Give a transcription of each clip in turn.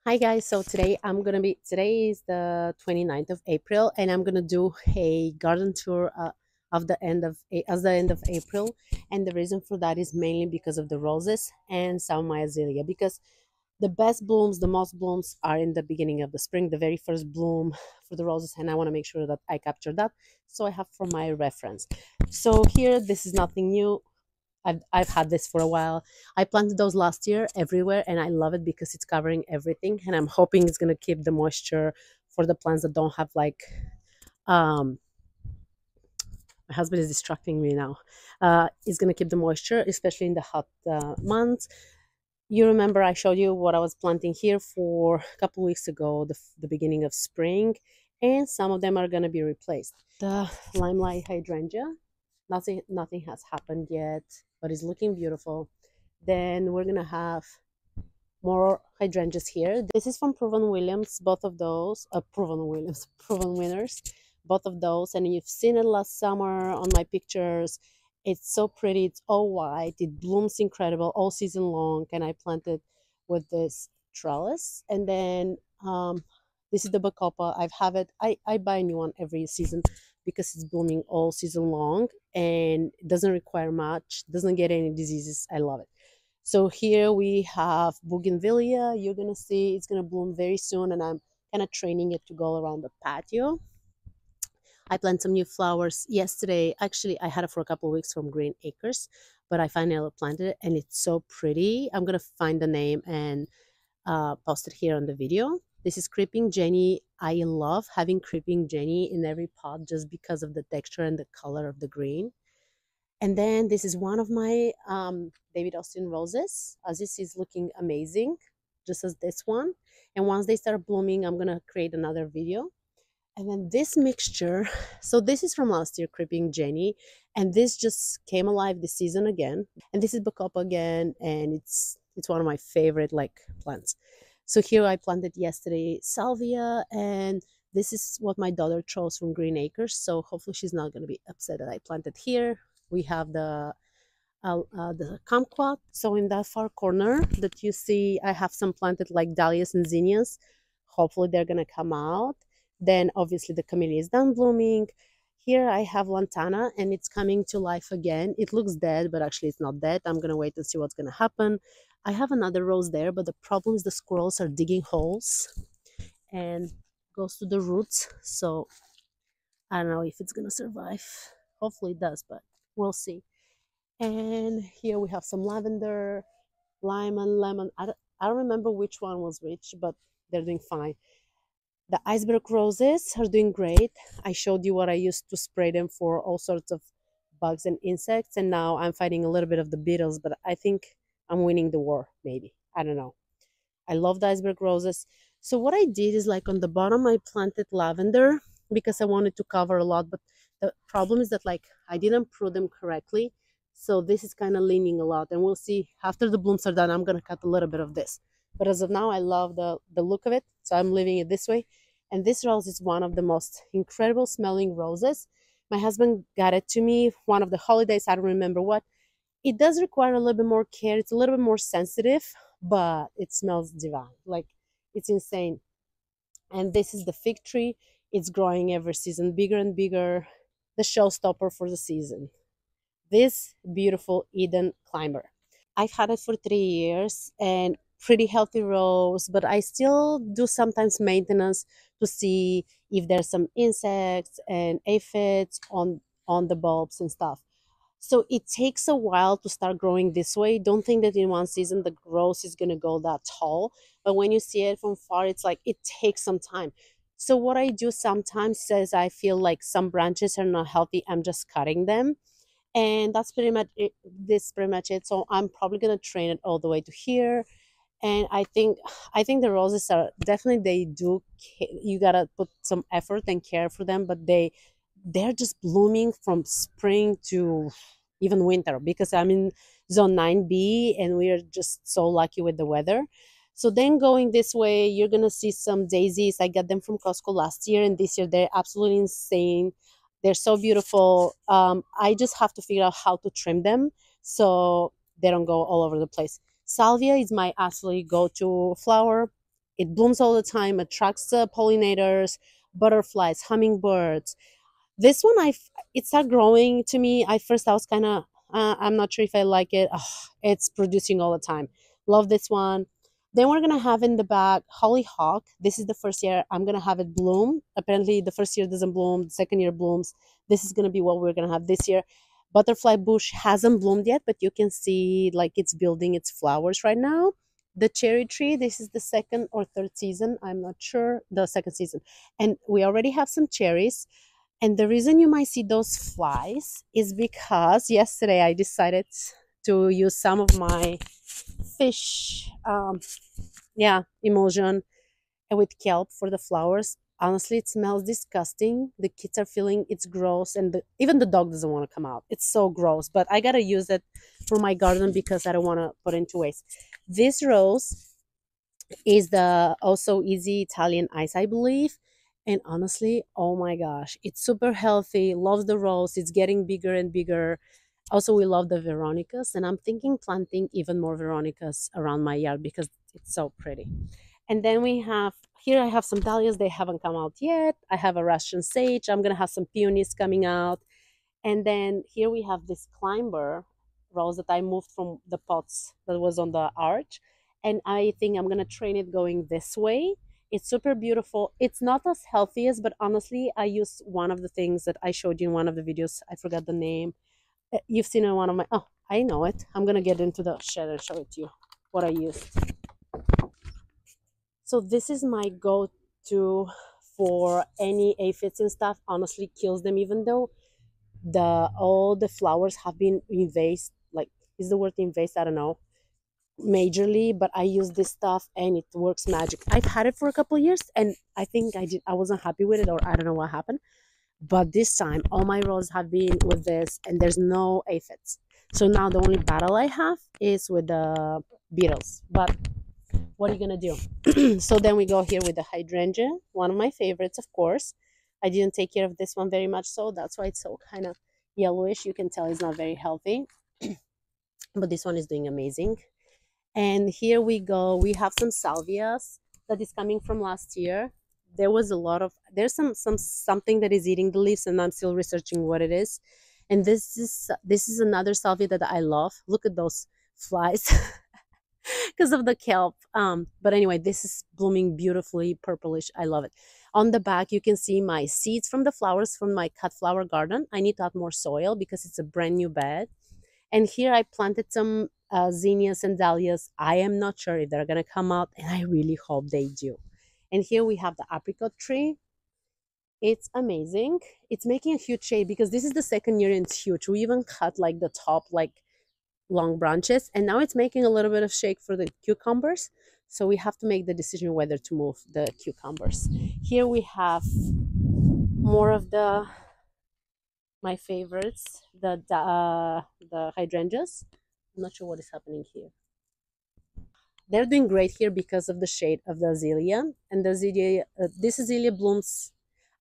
Hi guys, so today is the 29th of April and I'm gonna do a garden tour of the end of as the end of April, and the reason for that is mainly because of the roses and some of my azalea, because the best blooms, the most blooms are in the beginning of the spring, the very first bloom for the roses, and I want to make sure that I capture that, so I have for my reference. So here, this is nothing new. I've had this for a while. I planted those last year everywhere and I love it because it's covering everything, and I'm hoping it's going to keep the moisture for the plants that don't have like um my husband is distracting me now. It's going to keep the moisture, especially in the hot months. You remember I showed you what I was planting here for a couple weeks ago, the beginning of spring, and some of them are going to be replaced. The limelight hydrangea, nothing has happened yet, but it's looking beautiful. Then we're gonna have more hydrangeas here. This is from Proven Williams, both of those, Proven Williams, Proven Winners, both of those. And you've seen it last summer on my pictures. It's so pretty, it's all white, it blooms incredible all season long, and I planted with this trellis. And then this is the bacopa. I buy a new one every season because it's blooming all season long and it doesn't require much, doesn't get any diseases. I love it. So here we have bougainvillea. You're gonna see it's gonna bloom very soon, and I'm kind of training it to go around the patio. I planted some new flowers yesterday. Actually, I had it for a couple of weeks from Green Acres, but I finally planted it and it's so pretty. I'm gonna find the name and post it here on the video. This is Creeping Jenny. I love having Creeping Jenny in every pot just because of the texture and the color of the green. And then this is one of my David Austin roses. As you see, it's looking amazing, just as this one. And once they start blooming, I'm gonna create another video. And then this mixture, so this is from last year, Creeping Jenny, and this just came alive this season again. And this is Bacopa again, and it's one of my favorite like plants. So here I planted yesterday salvia, and this is what my daughter chose from Green Acres. So hopefully she's not going to be upset that I planted here. We have the kumquat. So in that far corner that you see, I have some planted like dahlias and zinnias. Hopefully they're gonna come out. Then obviously the camellia is done blooming. Here I have lantana and it's coming to life again. It looks dead, but actually it's not dead. I'm gonna wait and see what's gonna happen. I have another rose there, but the problem is the squirrels are digging holes and goes to the roots. So I don't know if it's gonna survive. Hopefully it does, but we'll see. And here we have some lavender, lime and lemon. I don't remember which one was which, but they're doing fine. The iceberg roses are doing great. I showed you what I used to spray them for all sorts of bugs and insects, and now I'm fighting a little bit of the beetles, but I think I'm winning the war, maybe. I don't know. I love the iceberg roses. So what I did is like on the bottom, I planted lavender because I wanted to cover a lot, but the problem is that like I didn't prune them correctly. So this is kind of leaning a lot, and we'll see after the blooms are done, I'm gonna cut a little bit of this. But as of now, I love the look of it. So I'm leaving it this way. And this rose is one of the most incredible smelling roses. My husband got it to me one of the holidays, I don't remember what. It does require a little bit more care. It's a little bit more sensitive, but it smells divine. Like it's insane. And this is the fig tree. It's growing every season, bigger and bigger. The showstopper for the season. This beautiful Eden climber. I've had it for 3 years and pretty healthy rose, but I still do sometimes maintenance to see if there's some insects and aphids on the bulbs and stuff. So it takes a while to start growing this way. Don't think that in one season the growth is going to go that tall. But when you see it from far, it's like it takes some time. So what I do sometimes is I feel like some branches are not healthy, I'm just cutting them. And that's pretty much it. This is pretty much it. So I'm probably going to train it all the way to here. And I think the roses are definitely, they do, you got to put some effort and care for them, but they're just blooming from spring to even winter because I'm in zone 9B and we are just so lucky with the weather. So then going this way, you're going to see some daisies. I got them from Costco last year, and this year they're absolutely insane. They're so beautiful. I just have to figure out how to trim them so they don't go all over the place. Salvia is my absolutely go-to flower. It blooms all the time, attracts pollinators, butterflies, hummingbirds. This one, it started growing to me. I was kind of, I'm not sure if I like it. Ugh, it's producing all the time. Love this one. Then we're gonna have in the back hollyhock. This is the first year I'm gonna have it bloom. Apparently, the first year doesn't bloom, the second year blooms. This is gonna be what we're gonna have this year. Butterfly bush hasn't bloomed yet, but you can see like it's building its flowers right now. The cherry tree, this is the second or third season. I'm not sure. The second season, and we already have some cherries. And the reason you might see those flies is because yesterday I decided to use some of my fish, yeah, emulsion with kelp for the flowers. Honestly, it smells disgusting. The kids are feeling it's gross, and even the dog doesn't want to come out. It's so gross, but I gotta use it for my garden because I don't want to put it into waste. This rose is the also easy Italian ice, I believe. And honestly, oh my gosh, it's super healthy. Loves the rose. It's getting bigger and bigger. Also, we love the Veronicas, and I'm thinking planting even more Veronicas around my yard because it's so pretty. And then we have here, I have some dahlias. They haven't come out yet. I have a Russian sage. I'm gonna have some peonies coming out. And then here we have this climber rose that I moved from the pots that was on the arch. And I think I'm gonna train it going this way. It's super beautiful. It's not as healthy as, but honestly, I use one of the things that I showed you in one of the videos. I forgot the name. You've seen it in one of my, oh, I know it. I'm gonna get into the shed and show it to you what I used. So this is my go-to for any aphids and stuff. Honestly, kills them, even though all the flowers have been invased, like, is the word invased, I don't know, majorly, but I use this stuff and it works magic. I've had it for a couple of years, and I think I wasn't happy with it, or I don't know what happened, but this time all my roses have been with this and there's no aphids. So now the only battle I have is with the beetles, but what are you gonna do? So then we go here with the hydrangea, one of my favorites, of course. I didn't take care of this one very much, so that's why it's so kind of yellowish. You can tell it's not very healthy, but this one is doing amazing. And here we go. We have some salvias that is coming from last year. There was a lot of, there's something that is eating the leaves, and I'm still researching what it is. And this is another salvia that I love. Look at those flies because of the kelp. But anyway, this is blooming beautifully purplish. I love it. On the back, you can see my seeds from the flowers from my cut flower garden. I need to add more soil because it's a brand new bed. And here I planted some zinnias and dahlias. I am not sure if they're going to come out, and I really hope they do. And here we have the apricot tree. It's amazing. It's making a huge shade because this is the second year and it's huge. We even cut like the top, like long branches, and now it's making a little bit of shade for the cucumbers. So we have to make the decision whether to move the cucumbers. Here we have more of my favorites, the hydrangeas. I'm not sure what is happening here. They're doing great here because of the shade of the azalea, and the azalea, this azalea blooms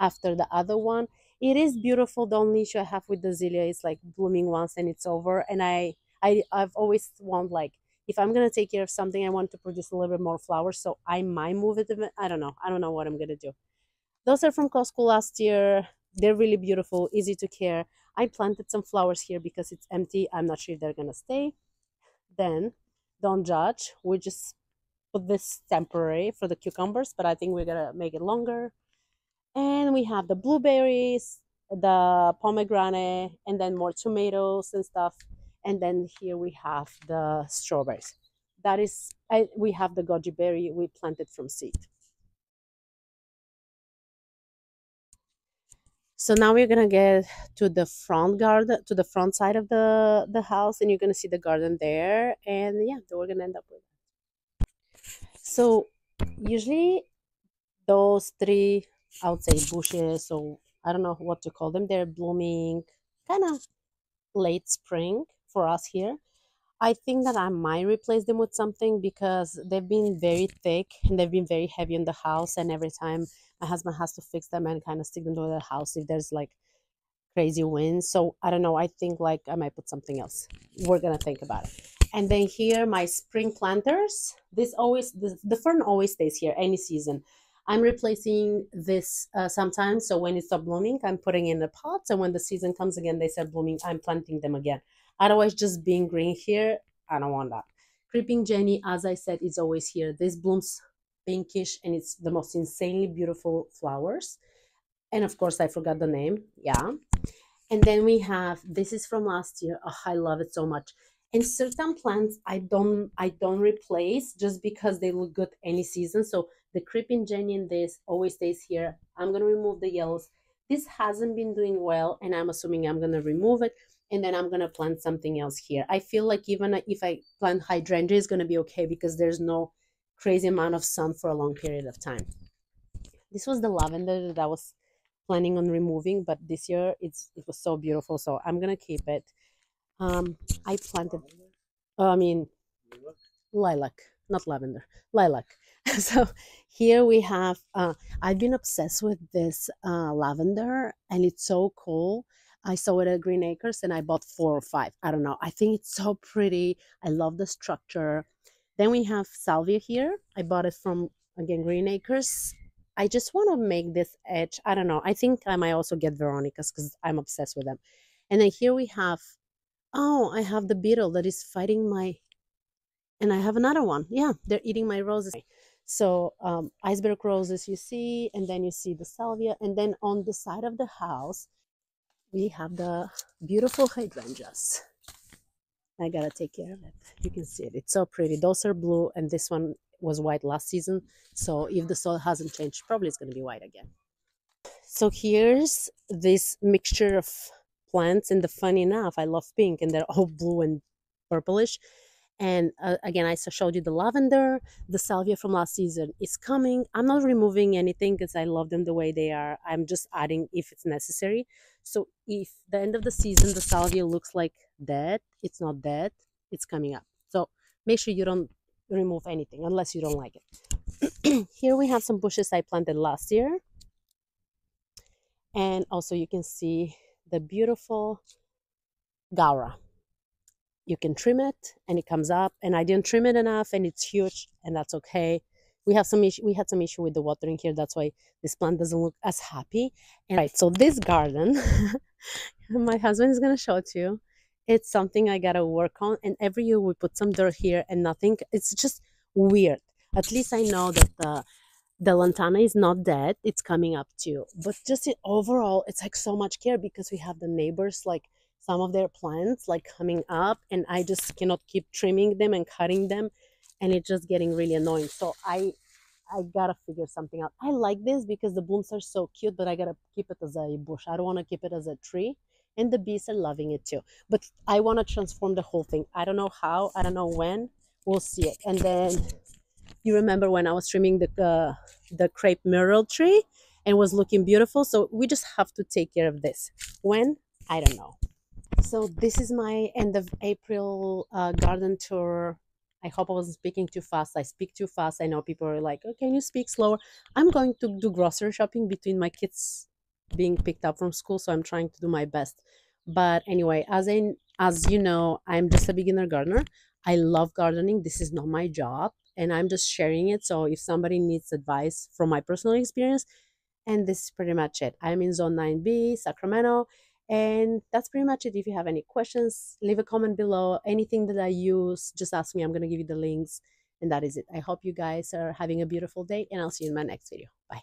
after the other one. It is beautiful. The only issue I have with the azalea is like blooming once and it's over. And I've always want, like, if I'm gonna take care of something, I want to produce a little bit more flowers. So I might move it. I don't know. I don't know what I'm gonna do. Those are from Costco last year. They're really beautiful, easy to care. I planted some flowers here because it's empty. I'm not sure if they're gonna stay. Then don't judge. We just put this temporary for the cucumbers, but I think we're gonna make it longer. And we have the blueberries, the pomegranate, and then more tomatoes and stuff. And then here we have the strawberries. That is, we have the goji berry we planted from seed. So now we're gonna get to the front garden, to the front side of the house, and you're gonna see the garden there. And yeah, we're gonna end up with. So usually those three, I would say, bushes, so I don't know what to call them, they're blooming kind of late spring for us here. I think that I might replace them with something because they've been very thick and they've been very heavy in the house, and every time my husband has to fix them and kind of stick them to the house if there's like crazy winds. So I don't know, I think like I might put something else. We're gonna think about it. And then here, my spring planters. This always, the fern always stays here any season. I'm replacing this sometimes. So when it stops blooming, I'm putting in the pots. And when the season comes again, they start blooming, I'm planting them again. Otherwise, just being green here, I don't want that. Creeping Jenny, as I said, is always here. This blooms pinkish and it's the most insanely beautiful flowers. And of course, I forgot the name. Yeah. And then we have, this is from last year. Oh, I love it so much. And certain plants I don't replace just because they look good any season. So the creeping jenny in this always stays here. I'm gonna remove the yellows. This hasn't been doing well, and I'm assuming I'm gonna remove it, and then I'm gonna plant something else here. I feel like even if I plant hydrangea, it's gonna be okay because there's no crazy amount of sun for a long period of time. This was the lavender that I was planning on removing, but this year it was so beautiful, so I'm gonna keep it. I planted, I mean, lilac, not lavender, lilac. So here we have, I've been obsessed with this lavender, and it's so cool. I saw it at Green Acres and I bought 4 or 5. I don't know. I think it's so pretty. I love the structure. Then we have salvia here. I bought it from, again, Green Acres. I just want to make this edge. I don't know. I think I might also get Veronica's because I'm obsessed with them. And then here we have, oh, I have the beetle that is fighting my, and I have another one. Yeah, they're eating my roses. So iceberg roses you see, and then you see the salvia. And then on the side of the house, we have the beautiful hydrangeas. I gotta take care of it. You can see it. It's so pretty. Those are blue, and this one was white last season. So if the soil hasn't changed, probably it's gonna be white again. So here's this mixture of plants, and the funny enough, I love pink, and they're all blue and purplish. And again, I showed you the lavender. The salvia from last season is coming. I'm not removing anything because I love them the way they are. I'm just adding if it's necessary. So if the end of the season the salvia looks like dead, it's not dead, it's coming up. So make sure you don't remove anything unless you don't like it. Here we have some bushes I planted last year. And also you can see the beautiful gaura. You can trim it and it comes up, and I didn't trim it enough and it's huge, and that's okay. We had some issue with the watering here. That's why this plant doesn't look as happy. And right, so this garden, my husband is going to show it to you. It's something I got to work on, and every year we put some dirt here and nothing. It's just weird. At least I know that the lantana is not dead, it's coming up too, but just overall it's like so much care because we have the neighbors, like some of their plants like coming up, and I just cannot keep trimming them and cutting them, and it's just getting really annoying. So I gotta figure something out. I like this because the blooms are so cute, but I gotta keep it as a bush. I don't want to keep it as a tree, and the bees are loving it too, but I want to transform the whole thing. I don't know how, I don't know when, we'll see it. And then you remember when I was trimming the crepe myrtle tree and was looking beautiful. So we just have to take care of this. When? I don't know. So this is my end of April garden tour. I hope I wasn't speaking too fast. I speak too fast. I know people are like, oh, can you speak slower? I'm going to do grocery shopping between my kids being picked up from school, so I'm trying to do my best. But anyway, as you know, I'm just a beginner gardener. I love gardening. This is not my job, and I'm just sharing it. So if somebody needs advice from my personal experience, and this is pretty much it. I'm in Zone 9B, Sacramento, and that's pretty much it. If you have any questions, leave a comment below. Anything that I use, just ask me. I'm going to give you the links, and that is it. I hope you guys are having a beautiful day, and I'll see you in my next video. Bye.